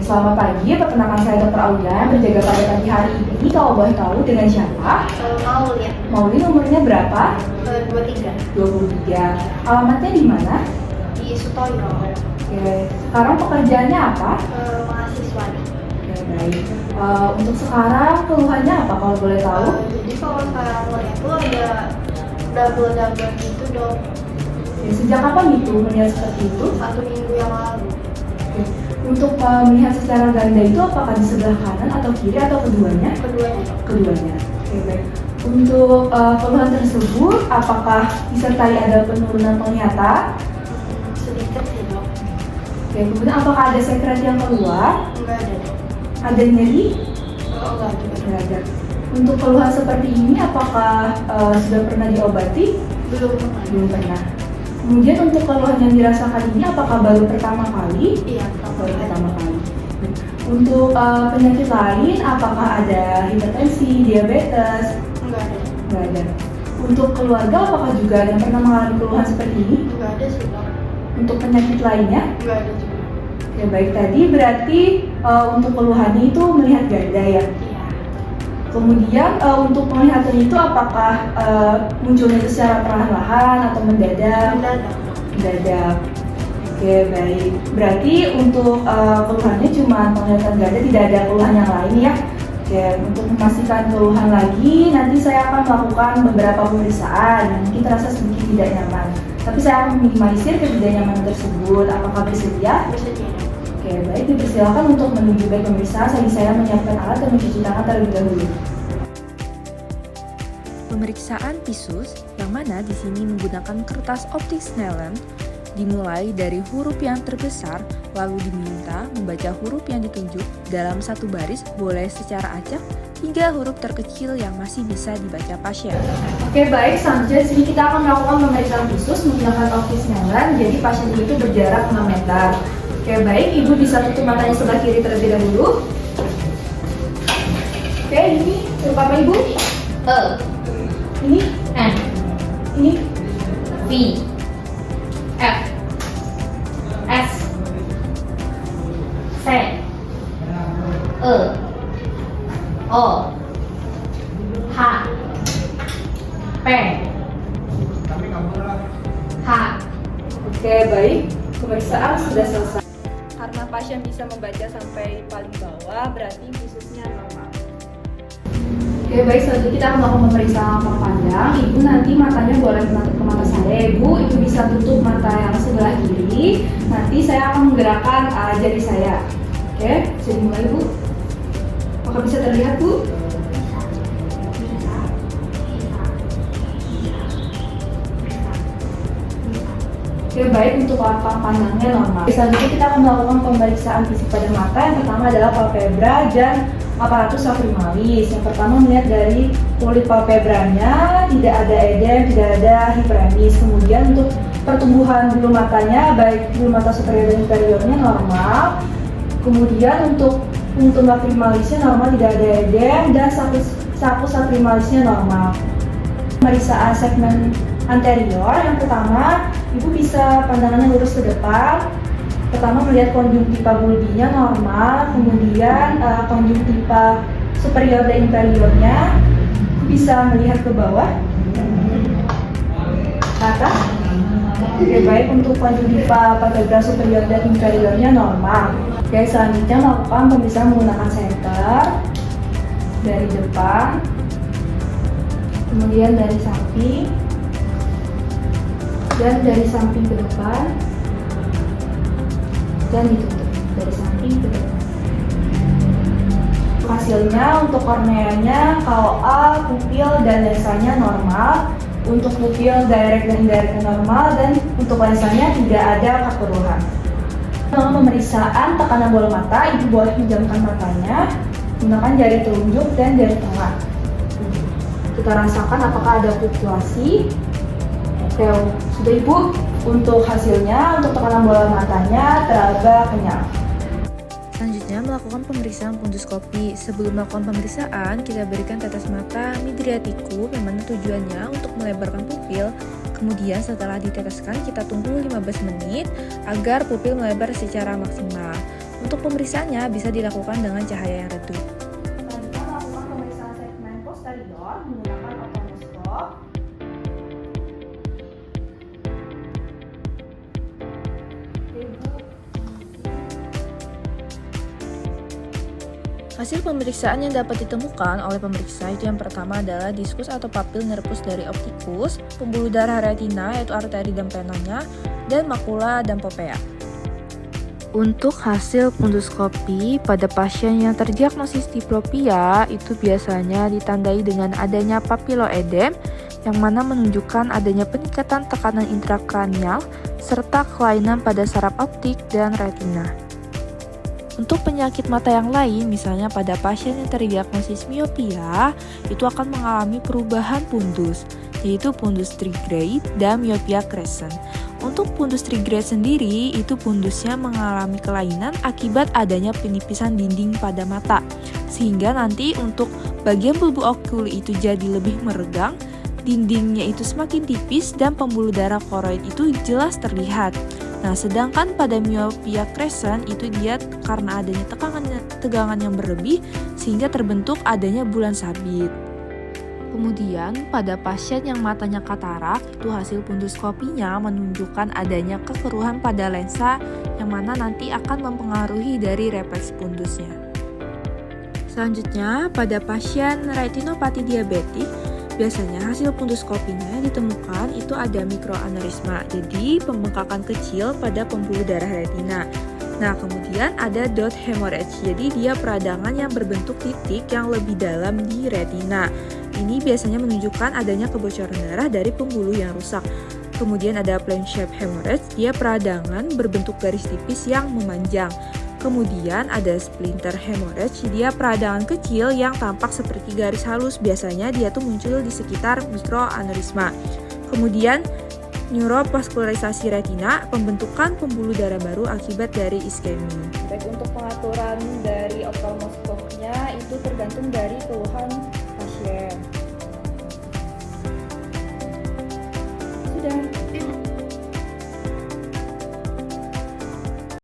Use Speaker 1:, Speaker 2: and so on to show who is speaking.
Speaker 1: Selamat pagi, perkenalkan saya Dr. Aulia, berjaga pada pagi hari ini. Kalau boleh tahu dengan siapa?
Speaker 2: Maul ya.
Speaker 1: Mauli umurnya berapa?
Speaker 2: 23
Speaker 1: 23. Alamatnya di mana?
Speaker 2: di Sutoyo.
Speaker 1: Oke, sekarang pekerjaannya apa?
Speaker 2: Mahasiswa nih.
Speaker 1: Oke, baik. Untuk sekarang keluhannya apa kalau boleh tahu?
Speaker 2: Jadi kalau sekarang itu ada double gitu dok.
Speaker 1: Oke, sejak kapan itu melihat seperti itu?
Speaker 2: 1 minggu yang lalu.
Speaker 1: Oke. Untuk melihat secara ganda itu apakah di sebelah kanan atau kiri atau keduanya?
Speaker 2: Keduanya dok.
Speaker 1: Keduanya. Oke, baik. Untuk keluhan tersebut, apakah disertai ada penurunan penglihatan?
Speaker 2: Sedikit sih dok.
Speaker 1: Oke, kemudian apakah ada sekret yang keluar?
Speaker 2: Enggak ada dok.
Speaker 1: Ada nyeri?
Speaker 2: Enggak juga.
Speaker 1: Tidak ada. Untuk keluhan seperti ini, apakah sudah pernah diobati?
Speaker 2: Belum pernah.
Speaker 1: Belum pernah. Kemudian untuk keluhan yang dirasakan ini, apakah baru pertama kali?
Speaker 2: Iya,
Speaker 1: Baru pertama kali. Untuk penyakit lain, apakah ada hipertensi, diabetes?
Speaker 2: Enggak ada.
Speaker 1: Nggak ada. Untuk keluarga, apakah juga ada yang pernah mengalami keluhan seperti ini?
Speaker 2: Enggak ada sih dok.
Speaker 1: Untuk penyakit lainnya?
Speaker 2: Enggak ada juga.
Speaker 1: Oke, baik. Tadi berarti untuk keluhannya itu melihat ganda ya?
Speaker 2: Iya.
Speaker 1: Kemudian untuk penglihatan itu apakah munculnya itu secara perlahan-lahan atau mendadak?
Speaker 2: Mendadak dok.
Speaker 1: Mendadak. Oke, baik. Berarti untuk keluhannya cuma penglihatan ganda, tidak ada keluhan yang lain ya? Oke, untuk memastikan keluhan lagi, nanti saya akan melakukan beberapa pemeriksaan yang mungkin terasa sedikit tidak nyaman. Tapi saya akan meminimalisir ketidaknyamanan tersebut. Apakah bersedia?
Speaker 2: Bersedia dok.
Speaker 1: Oke, baik. Dipersilakan untuk menuju bag pemeriksaan sambil saya menyiapkan alat dan mencuci tangan terlebih dahulu.
Speaker 3: Pemeriksaan visus yang mana di sini menggunakan kertas optik Snellen dimulai dari huruf yang terbesar, lalu diminta membaca huruf yang ditunjuk dalam satu baris, boleh secara acak, hingga huruf terkecil yang masih bisa dibaca pasien.
Speaker 1: Oke, baik. Selanjutnya di sini kita akan melakukan pemeriksaan visus menggunakan optik Snellen. Jadi pasien itu berjarak 6 meter. Oke, baik. Ibu bisa tutup matanya sebelah kiri terlebih dahulu. Oke, ini huruf apa Ibu?
Speaker 4: E,
Speaker 1: Ini,
Speaker 4: N,
Speaker 1: ini,
Speaker 4: V, F, S, C, E, O, H, P, H.
Speaker 1: Oke, baik. Pemeriksaan sudah selesai. Karena pasien bisa membaca sampai paling bawah, berarti visusnya normal. Oke, baik. Selanjutnya kita akan melakukan pemeriksaan lapak panjang. Ibu nanti matanya boleh menatap ke mata saya. Ibu bisa tutup mata yang sebelah kiri. Nanti saya akan menggerakkan jari saya. Oke, bisa dimulai Bu. Apakah bisa terlihat Bu? Oke, baik. Untuk lapak pandangnya normal. Selanjutnya kita akan melakukan pemeriksaan fisik pada mata. Yang pertama adalah palpebra dan aparatus lacrimalis. Yang pertama melihat dari kulit palpebranya, tidak ada edem, tidak ada hiperemis. Kemudian untuk pertumbuhan bulu matanya, baik bulu mata superior dan inferiornya normal. Kemudian untuk puntum lacrimalisnya normal, tidak ada edem, dan sapus lacrimalisnya normal. Pemeriksaan segmen anterior, yang pertama, ibu bisa pandangannya lurus ke depan. Pertama melihat konjungtiva bulbinya normal, kemudian konjungtiva superior dan inferiornya bisa melihat ke bawah, ke atas. Oke, baik. Untuk konjungtiva palpebra superior dan inferiornya normal. Oke, selanjutnya melakukan pemeriksaan menggunakan senter dari depan, kemudian dari samping, dan dari samping ke depan, dan ditutup dari samping ke depan. Hasilnya untuk korneanya, KOA, pupil, dan lensanya normal. Untuk pupil direct dan indirect normal, dan untuk lensanya tidak ada kekeruhan. Dalam pemeriksaan tekanan bola mata, ibu boleh menjamkan matanya menggunakan jari telunjuk dan jari tengah. Kita rasakan apakah ada fluktuasi. Oke, sudah Ibu. Untuk hasilnya, untuk tekanan bola matanya teraba kenyal.
Speaker 3: Selanjutnya melakukan pemeriksaan punduskopi. Sebelum melakukan pemeriksaan, kita berikan tetes mata midriatikum yang mana tujuannya untuk melebarkan pupil. Kemudian setelah diteteskan, kita tunggu 15 menit agar pupil melebar secara maksimal. Untuk pemeriksaannya bisa dilakukan dengan cahaya yang redup.
Speaker 1: Selanjutnya melakukan pemeriksaan segmen posterior menggunakan optomoskop.
Speaker 3: Hasil pemeriksaan yang dapat ditemukan oleh pemeriksa itu yang pertama adalah diskus atau papil nervus dari optikus, pembuluh darah retina yaitu arteri dan penanya, dan makula dan popea. Untuk hasil punduskopi pada pasien yang terdiagnosis diplopia itu biasanya ditandai dengan adanya papiloedem yang mana menunjukkan adanya peningkatan tekanan intrakranial serta kelainan pada saraf optik dan retina. Untuk penyakit mata yang lain, misalnya pada pasien yang terdiagnosis miopia, itu akan mengalami perubahan pundus, yaitu pundus trigrade dan miopia crescent. Untuk pundus trigrade sendiri, itu pundusnya mengalami kelainan akibat adanya penipisan dinding pada mata, sehingga nanti untuk bagian bulbu okuli itu jadi lebih meregang, dindingnya itu semakin tipis dan pembuluh darah koroid itu jelas terlihat. Nah, sedangkan pada miopia crescent itu dia karena adanya tegangan yang berlebih sehingga terbentuk adanya bulan sabit. Kemudian pada pasien yang matanya katarak itu hasil punduskopinya menunjukkan adanya kekeruhan pada lensa yang mana nanti akan mempengaruhi dari refleks pundusnya. Selanjutnya pada pasien retinopati diabetik biasanya hasil punduskopinya ditemukan itu ada mikroaneurisma, jadi pembengkakan kecil pada pembuluh darah retina. Nah, kemudian ada dot hemorrhage, jadi dia peradangan yang berbentuk titik yang lebih dalam di retina. Ini biasanya menunjukkan adanya kebocoran darah dari pembuluh yang rusak. Kemudian ada plain shape hemorrhage, dia peradangan berbentuk garis tipis yang memanjang. Kemudian ada splinter hemorrhage, dia peradangan kecil yang tampak seperti garis halus, biasanya dia tuh muncul di sekitar mikroaneurisma. Kemudian neurovaskularisasi retina, pembentukan pembuluh darah baru akibat dari iskemi.
Speaker 1: Baik, untuk pengaturan dari optomoskopnya itu tergantung dari keluhan pasien.